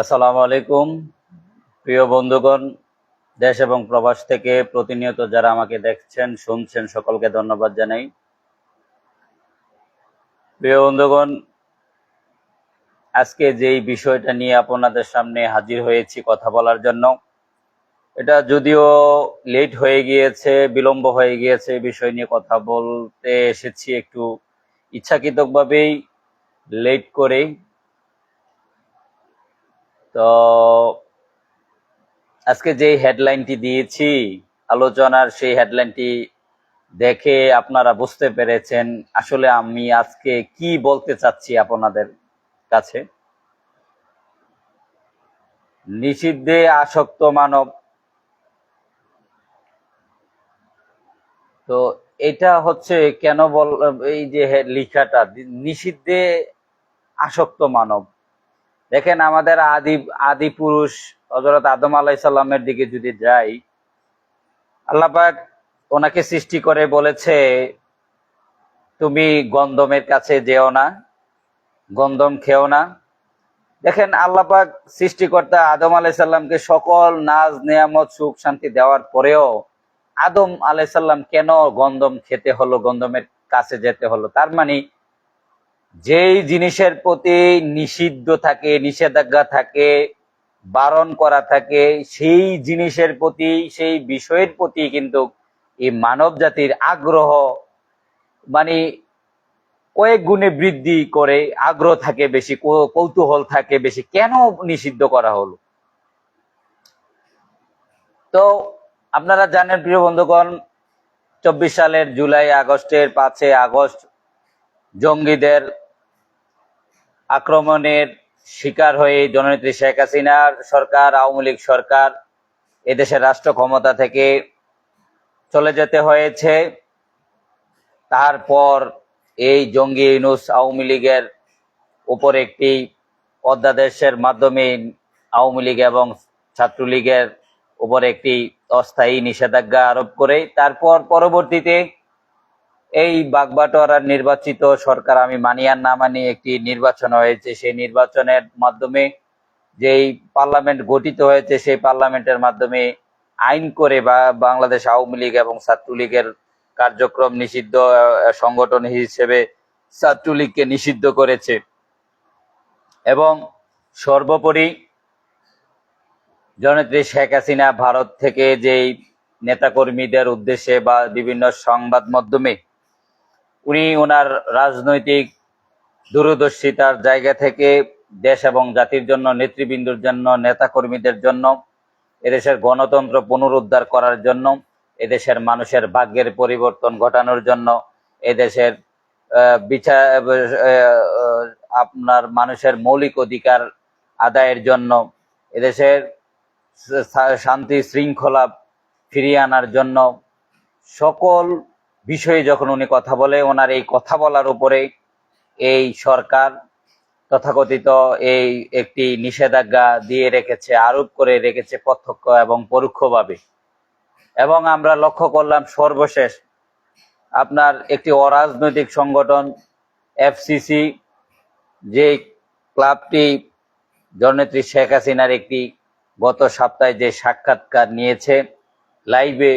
আসসালামু আলাইকুম প্রিয় বন্ধুগণ, দেশ এবং প্রবাস থেকে প্রতিনিয়ত যারা আমাকে দেখছেন শুনছেন সকলকে ধন্যবাদ জানাই। প্রিয় বন্ধুগণ, আজকে যেই বিষয়টা নিয়ে আপনাদের সামনে হাজির হয়েছি কথা বলার জন্য, এটা যদিও লেট হয়ে গিয়েছে, বিলম্ব হয়ে গিয়েছে, বিষয় নিয়ে কথা বলতে এসেছি একটু ইচ্ছাকৃতভাবেই লেট করে। তো আজকে যে হেডলাইনটি দিয়েছি আলোচনার, সেই হেডলাইনটি দেখে আপনারা বুঝতে পেরেছেন আসলে আমি আজকে কি বলতে চাচ্ছি আপনাদের কাছে। নিষিদ্ধে আসক্ত মানব, তো এটা হচ্ছে কেন এই যে লেখাটা নিষিদ্ধে আসক্ত মানব। দেখেন, আমাদের আদি আদি পুরুষ হযরত আদম আলাইহিস সালামের দিকে যদি যাই, আল্লাহ পাক ওনাকে সৃষ্টি করে বলেছে, তুমি গন্ধমের কাছে যেও না, গন্ধম খেও না। দেখেন, আল্লাহ পাক সৃষ্টিকর্তা আদম আলাইহিস সালামকে সকল নাজ নেয়ামত সুখ শান্তি দেওয়ার পরেও আদম আলাইহিস সালাম কেন গন্ধম খেতে হলো, গন্ধমের কাছে যেতে হলো? তার মানে যেই জিনিসের প্রতি নিষিদ্ধ থাকে, নিষেধাজ্ঞা থাকে, বারণ করা থাকে, সেই জিনিসের প্রতি, সেই বিষয়ের প্রতি কিন্তু এই মানব জাতির আগ্রহ মানে কয়েক গুণে বৃদ্ধি করে, আগ্রহ থাকে বেশি, কৌতূহল থাকে বেশি। কেন নিষিদ্ধ করা হলো? তো আপনারা জানেন প্রিয় বন্ধুগণ, 24 সালের জুলাই আগস্টের 5 আগস্ট জঙ্গিদের আক্রমণের শিকার হয়ে জননেত্রী শেখ হাসিনার সরকার, আওয়ামী লীগ সরকার এদেশের রাষ্ট্র ক্ষমতা থেকে চলে যেতে হয়েছে। তারপর এই জঙ্গি ইউনূস আওয়ামী লীগের উপর একটি অধ্যাদেশের মাধ্যমে আওয়ামী লীগ এবং ছাত্রলীগের উপর একটি অস্থায়ী নিষেধাজ্ঞা আরোপ করে তারপর পরবর্তীতে এই বাগবাটোয়ারার নির্বাচিত সরকার, আমি মানি আর না মানি, একটি নির্বাচন হয়েছে। সেই নির্বাচনের মাধ্যমে যেই পার্লামেন্ট গঠিত হয়েছে, সেই পার্লামেন্টের মাধ্যমে আইন করে বা বাংলাদেশ আওয়ামী লীগ এবং ছাত্রলীগের কার্যক্রম নিষিদ্ধ, সংগঠন হিসেবে ছাত্রলীগকে নিষিদ্ধ করেছে। এবং সর্বোপরি জননেত্রী শেখ হাসিনা ভারত থেকে যেই নেতাকর্মীদের উদ্দেশ্যে বা বিভিন্ন সংবাদ মাধ্যমে উনি ওনার রাজনৈতিক দূরদর্শিতার জায়গা থেকে দেশ এবং জাতির জন্য, নেতৃবৃন্দর জন্য, নেতাকর্মীদের জন্য, এদেশের গণতন্ত্র পুনরুদ্ধার করার জন্য, এদেশের মানুষের ভাগ্যের পরিবর্তন ঘটানোর জন্য, এদেশের বিচার, আপনার মানুষের মৌলিক অধিকার আদায়ের জন্য, এদেশের শান্তি শৃঙ্খলা ফিরিয়ে আনার জন্য সকল বিষয়ে যখন উনি কথা বলে, ওনার এই কথা বলার উপরে এই সরকার তথাকথিত এই একটি নিষেধাজ্ঞা দিয়ে রেখেছে, আরোপ করে রেখেছে প্রত্যক্ষ এবং পরোক্ষভাবে। এবং আমরা লক্ষ্য করলাম সর্বশেষ আপনার একটি অরাজনৈতিক সংগঠন এফসিসি, যে ক্লাবটি জননেত্রী শেখ হাসিনার একটি গত সপ্তাহে যে সাক্ষাৎকার নিয়েছে লাইভে,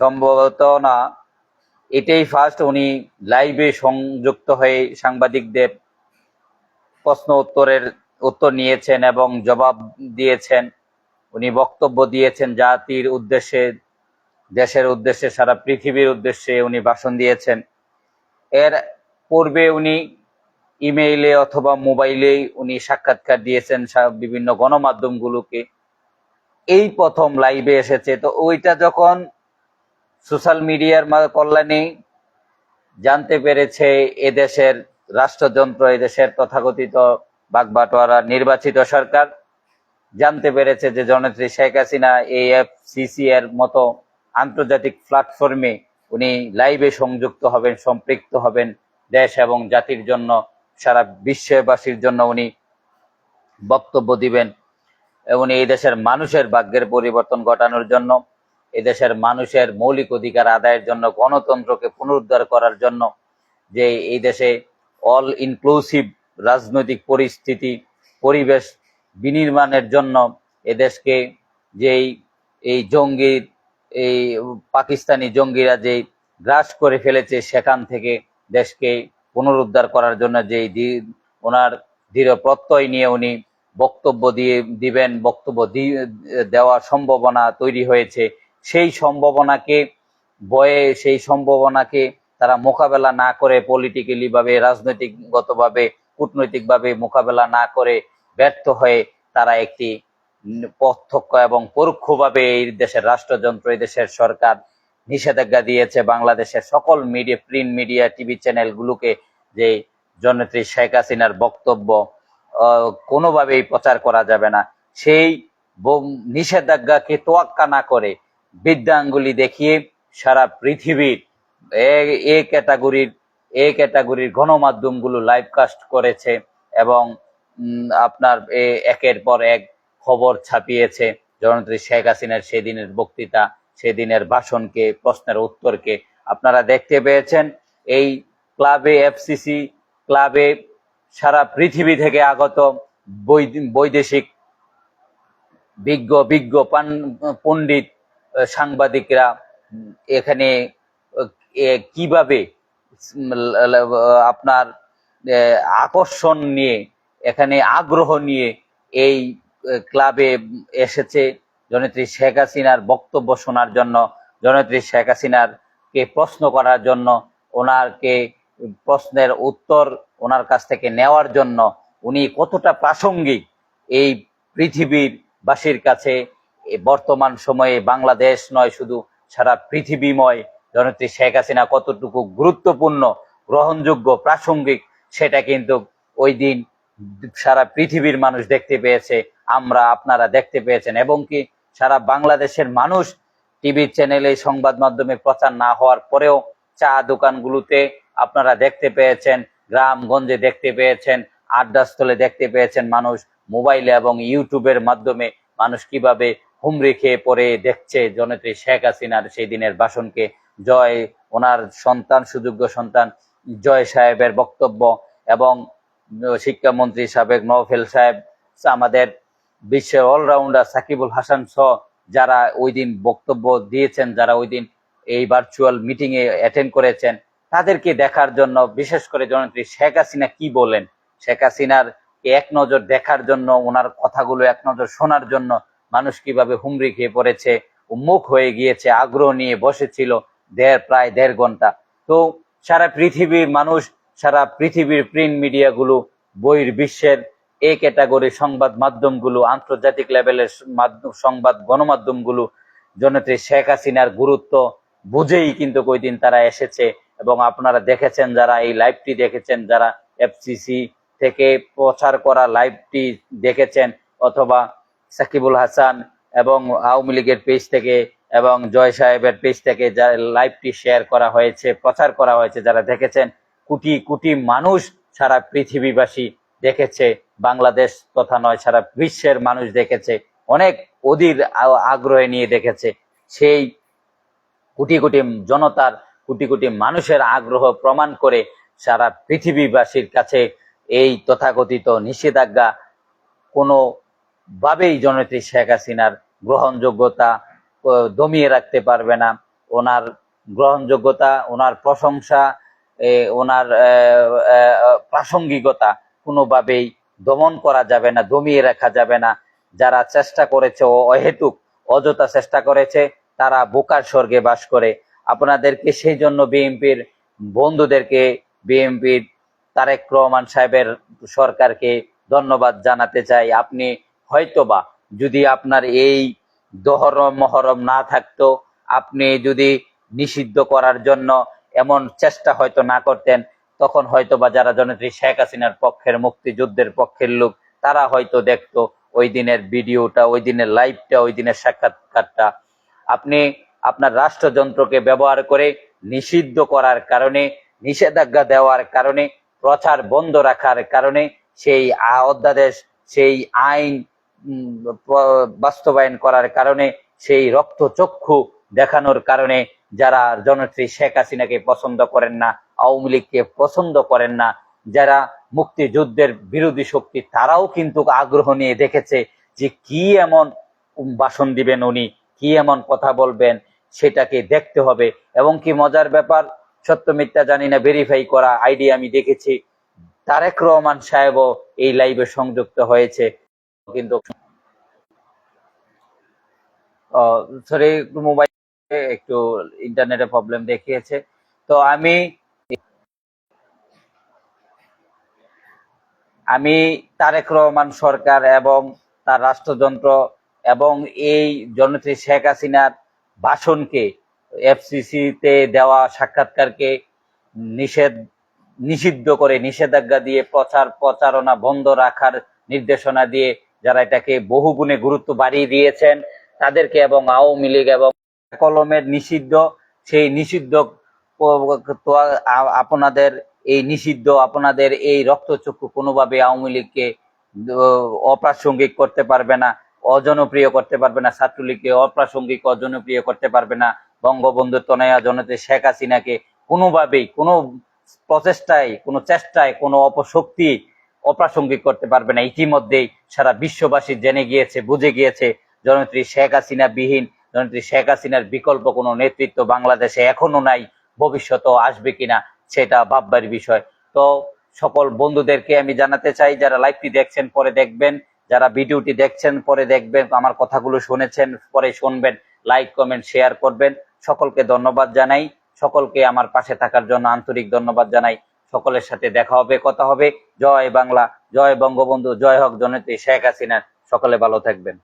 সম্ভবত না এটাই ফার্স্ট উনি লাইভে সংযুক্ত হয়ে সাংবাদিকদের প্রশ্ন উত্তর নিয়েছেন এবং জবাব দিয়েছেন। উনি বক্তব্য দিয়েছেন জাতির উদ্দেশ্যে, দেশের উদ্দেশ্যে, সারা পৃথিবীর উদ্দেশ্যে উনি ভাষণ দিয়েছেন। এর পূর্বে উনি ইমেইলে অথবা মোবাইলে উনি সাক্ষাৎকার দিয়েছেন বিভিন্ন গণমাধ্যমগুলোকে। এই প্রথম লাইভে এসেছে। তো ওইটা যখন সোশ্যাল মিডিয়ার কল্যাণে জানতে পেরেছে এদেশের রাষ্ট্রযন্ত্র, এদেশের তথাকথিত বাগবাটোয়ারা নির্বাচিত সরকার জানতে পেরেছে যে জননেত্রী শেখ হাসিনা এএফসিসি এর মতো আন্তর্জাতিক প্ল্যাটফর্মে উনি লাইভে সংযুক্ত হবেন, সম্পৃক্ত হবেন, দেশ এবং জাতির জন্য, সারা বিশ্ববাসীর জন্য উনি বক্তব্য দিবেন। উনি এই দেশের মানুষের ভাগ্যের পরিবর্তন ঘটানোর জন্য, এদেশের মানুষের মৌলিক অধিকার আদায়ের জন্য, গণতন্ত্রকে পুনরুদ্ধার করার জন্য, যে এই দেশে অল ইনক্লুসিভ রাজনৈতিক পরিস্থিতি, পরিবেশ বিনির্মাণের জন্য এদেশকে যেই এই জঙ্গির এই পাকিস্তানি জঙ্গিরা যেই গ্রাস করে ফেলেছে, সেখান থেকে দেশকে পুনরুদ্ধার করার জন্য ওনার দৃঢ় প্রত্যয় নিয়ে উনি বক্তব্য দিবেন, দেওয়ার সম্ভাবনা তৈরি হয়েছে। সেই সম্ভাবনাকে তারা মোকাবেলা না করে, পলিটিক্যালি ভাবে, রাজনৈতিকগতভাবে, কূটনৈতিকভাবে মোকাবেলা না করে ব্যর্থ হয়ে তারা একটি প্রত্যক্ষ এবং পরোক্ষভাবে এই দেশের রাষ্ট্রযন্ত্র, এই দেশের সরকার নিষেধাজ্ঞা দিয়েছে বাংলাদেশের সকল মিডিয়া, প্রিন্ট মিডিয়া, টিভি চ্যানেলগুলোকে যে জননেত্রী শেখ হাসিনার বক্তব্য কোনোভাবেই প্রচার করা যাবে না। সেই নিষেধাজ্ঞাকে তোয়াক্কা না করে বৃদ্ধাঙ্গুলি দেখিয়ে সারা পৃথিবীর এ ক্যাটাগরির গণমাধ্যমগুলো লাইভ কাস্ট করেছে এবং আপনার একের পর এক খবর ছাপিয়েছে জননেত্রী শেখ হাসিনার সেদিনের বক্তৃতা, সেদিনের ভাষণকে, প্রশ্নের উত্তরকে আপনারা দেখতে পেয়েছেন। এই ক্লাবে, এফসিসি ক্লাবে সারা পৃথিবী থেকে আগত বৈদেশিক বিজ্ঞ পণ্ডিত সাংবাদিকরা এখানে কিভাবে আপনার আকর্ষণ নিয়ে, এখানে আগ্রহ নিয়ে এই ক্লাবে এসেছে জননেত্রী শেখ হাসিনার বক্তব্য শোনার জন্য, জননেত্রী শেখ হাসিনার কে প্রশ্ন করার জন্য, ওনারকে প্রশ্নের উত্তর ওনার কাছ থেকে নেওয়ার জন্য। উনি কতটা প্রাসঙ্গিক এই পৃথিবীর বাসীর কাছে বর্তমান সময়ে, বাংলাদেশ নয় শুধু সারা পৃথিবীময় জননেত্রী শেখ হাসিনা কতটুকু গুরুত্বপূর্ণ, গ্রহণযোগ্য, প্রাসঙ্গিক, সেটা কিন্তু ওই দিন সারা পৃথিবীর মানুষ দেখতে পেয়েছে, আপনারা দেখতে পেয়েছেন। এবং কি সারা বাংলাদেশের মানুষ টিভি চ্যানেলে, সংবাদ মাধ্যমে প্রচার না হওয়ার পরেও চা দোকানগুলোতে আপনারা দেখতে পেয়েছেন, গ্রামগঞ্জে দেখতে পেয়েছেন, আড্ডাস্থলে দেখতে পেয়েছেন, মানুষ মোবাইলে এবং ইউটিউবের মাধ্যমে মানুষ কিভাবে হুমড়ি খেয়ে পড়ে দেখছে জননেত্রী শেখ হাসিনার সেই দিনের ভাষণকে, ওনার সন্তান, সুযোগ্য সন্তান জয় সাহেবের বক্তব্য, এবং শিক্ষামন্ত্রী সাবেক নওফেল সাহেব, আমাদের বিশ্বের অলরাউন্ডার সাকিবুল হাসান সহ যারা ওই দিন বক্তব্য দিয়েছেন, যারা ওই দিন এই ভার্চুয়াল মিটিং এ অ্যাটেন্ড করেছেন, তাদেরকে দেখার জন্য, বিশেষ করে জননেত্রী শেখ হাসিনা কি বলেন, শেখ হাসিনার এক নজর দেখার জন্য, ওনার কথাগুলো এক নজর শোনার জন্য মানুষ কিভাবে হুমড়ি খেয়ে পড়েছে, উন্মুখ হয়ে গিয়েছে, আগ্রহ নিয়ে বসেছিল প্রায় 1.5 ঘন্টা। তো সারা পৃথিবীর মানুষ, সারা পৃথিবীর প্রিন্ট মিডিয়াগুলো, বহির্বিশ্বের এই ক্যাটাগরির সংবাদ মাধ্যমগুলো, আন্তর্জাতিক লেভেলের সংবাদ গণমাধ্যমগুলো জননেত্রী শেখ হাসিনার গুরুত্ব বুঝেই কিন্তু ওই দিন তারা এসেছে। এবং আপনারা দেখেছেন, যারা এই লাইভটি দেখেছেন, যারা এফসিসি থেকে প্রচার করা লাইভটি দেখেছেন, অথবা সাকিবুল হাসান এবং আওয়ামী লীগের পেজ থেকে এবং জয় সাহেবের পেজ থেকে যা লাইভটি শেয়ার করা হয়েছে, প্রচার করা হয়েছে, যারা দেখেছেন, কোটি কোটি মানুষ সারা পৃথিবীবাসী দেখেছে, বাংলাদেশ তথা নয় সারা বিশ্বের মানুষ দেখেছে, অনেক অধীর আগ্রহে নিয়ে দেখেছে। সেই কোটি কোটি জনতার, কোটি কোটি মানুষের আগ্রহ প্রমাণ করে সারা পৃথিবীবাসীর কাছে এই তথাকথিত নিষেধাজ্ঞা কোনোভাবেই জননেত্রী শেখ হাসিনার গ্রহণযোগ্যতা দমিয়ে রাখতে পারবে না। ওনার গ্রহণযোগ্যতা, ওনার প্রশংসা, ওনার প্রাসঙ্গিকতা কোনোভাবেই দমন করা যাবে না, দমিয়ে রাখা যাবে না। যারা চেষ্টা করেছে, অহেতুক অযথা চেষ্টা করেছে, তারা বোকার স্বর্গে বাস করে। আপনাদেরকে সেই জন্য বিএনপির বন্ধুদেরকে, বিএনপির তারেক রহমান সাহেবের সরকারকে ধন্যবাদ জানাতে চাই। আপনি হয়তোবা যদি আপনার এই মহরম না থাকতো, আপনি যদি নিষিদ্ধ করার জন্য এমন চেষ্টা হয়তো না করতেন, তখন হয়তোবা যারা জননেত্রী শেখ হাসিনার পক্ষের, মুক্তিযুদ্ধের পক্ষের লোক, তারা হয়তো দেখতো ওই দিনের ভিডিওটা, ওই দিনের লাইভটা, ওই দিনের সাক্ষাৎকারটা। আপনি আপনার রাষ্ট্রযন্ত্রকে ব্যবহার করে নিষিদ্ধ করার কারণে, নিষেধাজ্ঞা দেওয়ার কারণে, প্রচার বন্ধ রাখার কারণে, সেই অধ্যাদেশ, সেই আইন বাস্তবায়ন করার কারণে, সেই রক্তচক্ষু দেখানোর কারণে যারা জননেত্রী শেখ হাসিনাকে পছন্দ করেন না, আওয়ামী লীগকে পছন্দ করেন না, যারা মুক্তিযুদ্ধের বিরোধী শক্তি তারাও কিন্তু আগ্রহ নিয়ে দেখেছে যে কি এমন ভাষণ দিবেন উনি, কি এমন কথা বলবেন, সেটাকে দেখতে হবে। এবং কি মজার ব্যাপার, সত্য মিথ্যা জানি না, ভেরিফাই করা আইডি আমি দেখেছি, তারেক রহমান সাহেবও এই লাইভে সংযুক্ত হয়েছে। কিন্তু সরি, মোবাইলে একটু ইন্টারনেটে প্রবলেম দেখিয়েছে। তো আমি তারেক রহমান সরকার এবং তার রাষ্ট্রযন্ত্র এবং এই জননেত্রী শেখ হাসিনার ভাষণকে, এফসিসিতে দেওয়া সাক্ষাৎকারকে নিষিদ্ধ করে, নিষেধাজ্ঞা দিয়ে, প্রচারণা বন্ধ রাখার নির্দেশনা দিয়ে যারা এটাকে বহুগুণে গুরুত্ব বাড়িয়ে দিয়েছেন তাদেরকে, এবং আওয়ামী লীগ এবং কলমের নিষিদ্ধ, সেই নিষিদ্ধ আপনাদের আপনাদের এই রক্তচক্ষু কোনোভাবে আওয়ামী লীগকে অপ্রাসঙ্গিক করতে পারবে না, অজনপ্রিয় করতে পারবে না, ছাত্রলীগকে অপ্রাসঙ্গিক অজনপ্রিয় করতে পারবে না, বঙ্গবন্ধু তনয়া জননেত্রী শেখ হাসিনাকে কোনোভাবেই, কোনো প্রচেষ্টায়, কোনো চেষ্টায়, কোনো অপশক্তি অপ্রাসঙ্গিক করতে পারবে না। ইতিমধ্যেই সারা বিশ্ববাসী জেনে গিয়েছে, বুঝে গিয়েছে, জননেত্রী শেখ হাসিনা বিহীন, জননেত্রী শেখ হাসিনার বিকল্প কোনো নেতৃত্ব বাংলাদেশে এখনো নাই, ভবিষ্যতেও আসবে কিনা সেটা ভাববার বিষয়। তো সকল বন্ধুদেরকে আমি জানাতে চাই, যারা লাইভটি দেখছেন পরে দেখবেন, যারা ভিডিওটি দেখছেন পরে দেখবেন, আমার কথাগুলো শুনেছেন পরে শুনবেন, লাইক কমেন্ট শেয়ার করবেন। সকলকে ধন্যবাদ জানাই, সকলকে আমার পাশে থাকার জন্য আন্তরিক ধন্যবাদ জানাই। সকলের সাথে দেখা হবে, কথা হবে। জয় বাংলা, জয় বঙ্গবন্ধু, জয় হোক জননেত্রী শেখ হাসিনা। সকলে ভালো থাকবেন।